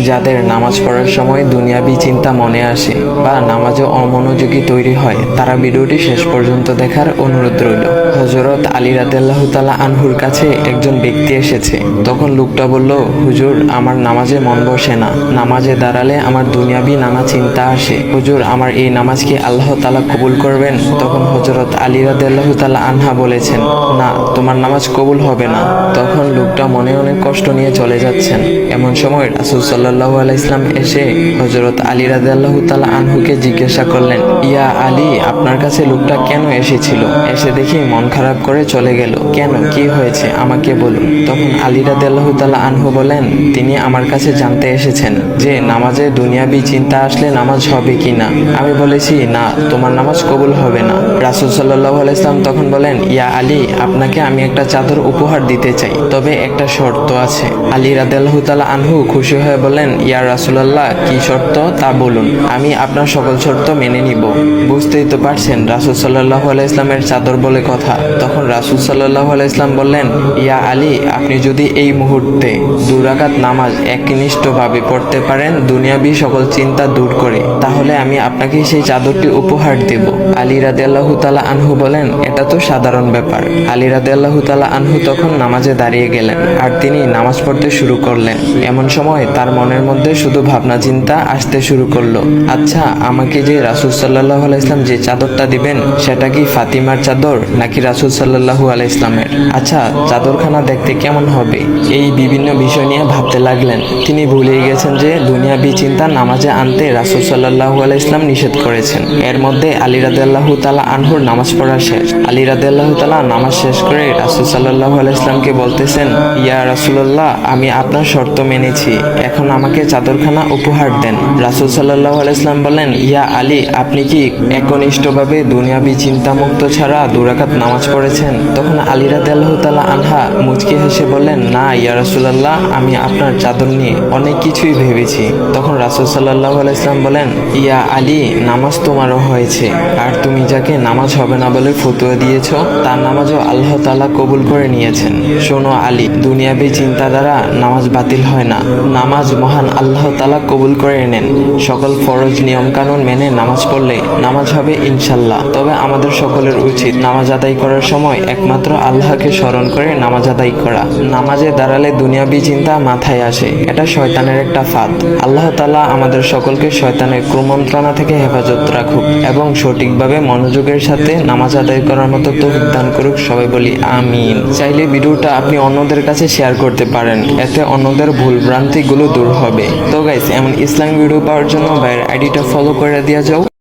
যাদের নামাজ পড়ার সময় দুনিয়াবি চিন্তা মনে আসে বা নামাজে অমনোযোগী তৈরি হয়, তারা ভিডিওটি শেষ পর্যন্ত দেখার অনুরোধ রইল। হযরত আলী রাদিয়াল্লাহু তাআলা আনহুর কাছে একজন ব্যক্তি এসেছে। তখন লোকটা বলল, হুজুর, আমার নামাজে মন বসে না। নামাজে দাঁড়ালে আমার দুনিয়াবি নানা চিন্তা আসে। হুজুর, আমার এই নামাজ কি আল্লাহ তাআলা কবুল করবেন? তখন হযরত আলী রাদিয়াল্লাহু তাআলা আনহা বলেছেন, না, তোমার নামাজ কবুল হবে না। তখন লোকটা মনে অনেক কষ্ট নিয়ে চলে যাচ্ছেন। এমন সময় রাসূল সাল্লাল্লাহু আলাইহি ওয়াসাল্লাম এসে হযরত আলী রাদিয়াল্লাহু তাআলা আনহুকে জিজ্ঞাসা করলেন, ইয়া আলী, আপনার কাছে লোকটা কেন এসেছিল? এসে দেখি মন খারাপ করে চলে গেল। কেন, কি হয়েছে, আমাকে বলুন। তখন আলী রাদিয়াল্লাহু তাআলা আনহু বলেন, তিনি আমার কাছে জানতে এসেছেন যে নামাজে দুনিয়াবি চিন্তা আসলে নামাজ হবে কিনা। আমি বলেছি, না, তোমার নামাজ কবুল হবে না। রাসূল সাল্লাল্লাহু আলাইহি ওয়াসাল্লাম তখন বলেন, ইয়া আলী, আপনাকে আমি একটা চাদর উপহার দিতে চাই, তবে একটা শর্ত আছে। আলী রাদিয়াল্লাহু তাআলা আনহু খুশি হয়ে বলেন, ইয়া রাসূলুল্লাহ, কি শর্ত তা বলুন, আমি আপনার সকল শর্ত মেনে নিব। বুঝতেই তো পারছেন রাসূল সাল্লাল্লাহু আলাইহি ওয়াসাল্লামের চাদর বলে কথা। তখন রাসূল সাল্লাল্লাহু আলাইহি ওয়াসাল্লাম বললেন, ইয়া আলী, আপনি যদি এই মুহূর্তে 2 রাকাত নামাজ একনিষ্ঠভাবে পড়তে পারেন দুনিয়াবি সকল চিন্তা দূর করে, তাহলে আমি আপনাকে সেই চাদরটি উপহার দেব। আলী রাদিয়াল্লাহু তাআলা আনহু বলেন, এটা তো সাধারণ ব্যাপার। আলী রাদিয়াল্লাহু তাআলা আনহু তখন নামাজে দাঁড়িয়ে গেলেন আর তিনি নামাজ পড়তে শুরু করলেন। এমন সময় তার মনের মধ্যে শুধু ভাবনা চিন্তা আসতে শুরু করলো, আচ্ছা, আমাকে যে রাসূল সাল্লাল্লাহু আলাইহি ওয়াসাল্লাম যে চাদরটা দিবেন, সেটা কি ফাতিমার চাদর নাকি রাসূল সাল্লাল্লাহু আলাইহি ওয়াসাল্লামের? আচ্ছা, চাদরখানা দেখতে কেমন হবে? এই বিভিন্ন বিষয় নিয়ে ভাবতে লাগলেন। তিনি ভুলেই গেছেন যে দুনিয়াবি চিন্তা নামাজে আনতে রাসূল সাল্লাল্লাহু আলাইহি ওয়াসাল্লাম নিষেধ করেছেন। এর মধ্যে আলী রাদিয়াল্লাহু তাআলা আনহুর নামাজ পড়া শেষ। আলী রাদিয়াল্লাহু তাআলা নামাজ শেষ করে রাসূল সাল্লাল্লাহু আলাইহি ওয়াসাল্লামকে বলতেছেন, ইয়া রাসূলুল্লাহ, আমি আপনার শর্ত মেনেছি, এখন আমাকে চাদরখানা উপহার দেন। রাসূল সাল্লাল্লাহু আলাইহি ওয়াসাল্লাম বলেন, ইয়া আলী, আপনি কি একনিষ্ঠভাবে দুনিয়াবি চিন্তামুক্ত ছাড়া 2 রাকাত নামাজ পড়েছেন? তখন আলী রাদিয়াল্লাহু তাআলা আনহা মুচকি হেসে বললেন, না ইয়া রাসূলুল্লাহ, আমি আপনার চাদর নিয়ে অনেক কিছুই ভেবেছি। তখন রাসূল সাল্লাল্লাহু আলাইহি ওয়াসাল্লাম বলেন, ইয়া আলী, নামাজ তোমারও হয়েছে, আর তুমি যাকে নামাজ হবে না বলে ফতোয়া দিয়েছো, তার নামাজও আল্লাহ তাআলা কবুল করে নিয়েছেন। শোনো আলী, দুনিয়াবি চিন্তা দ্বারা নামাজ বাতিল হয় না, নামাজ মহান আল্লাহ তাআলা কবুল করে নেন। সকল ফরজ নিয়ম কানুন মেনে নামাজ পড়লে নামাজ হবে ইনশাল্লাহ। তবে আমাদের সকলের উচিত নামাজ আদায় করার সময় একমাত্র আল্লাহকে স্মরণ করে নামাজ আদায় করা। নামাজে দাঁড়ালে দুনিয়াবি চিন্তা মাথায় আসে, এটা শয়তানের একটা ফাঁদ। আল্লাহ তাআলা আমাদের সকলকে শয়তানের কুমন্ত্রণা থেকে হেফাজত রাখুক এবং সঠিকভাবে মনোযোগের সাথে নামাজ আদায় করার মতো তৌফিক দান করুক। সবাই বলি আমিন। চাইলে ভিডিওটা আপনি অন্যদের কাছে শেয়ার করতে পারেন, এতে অন্যদের ভুল ভ্রান্তিগুলো দূর হবে। তো গাইস, এমন ইসলামিক ভিডিও পাওয়ার জন্য ভাইয়ের আইডিটা ফলো করে দিয়ে যাও।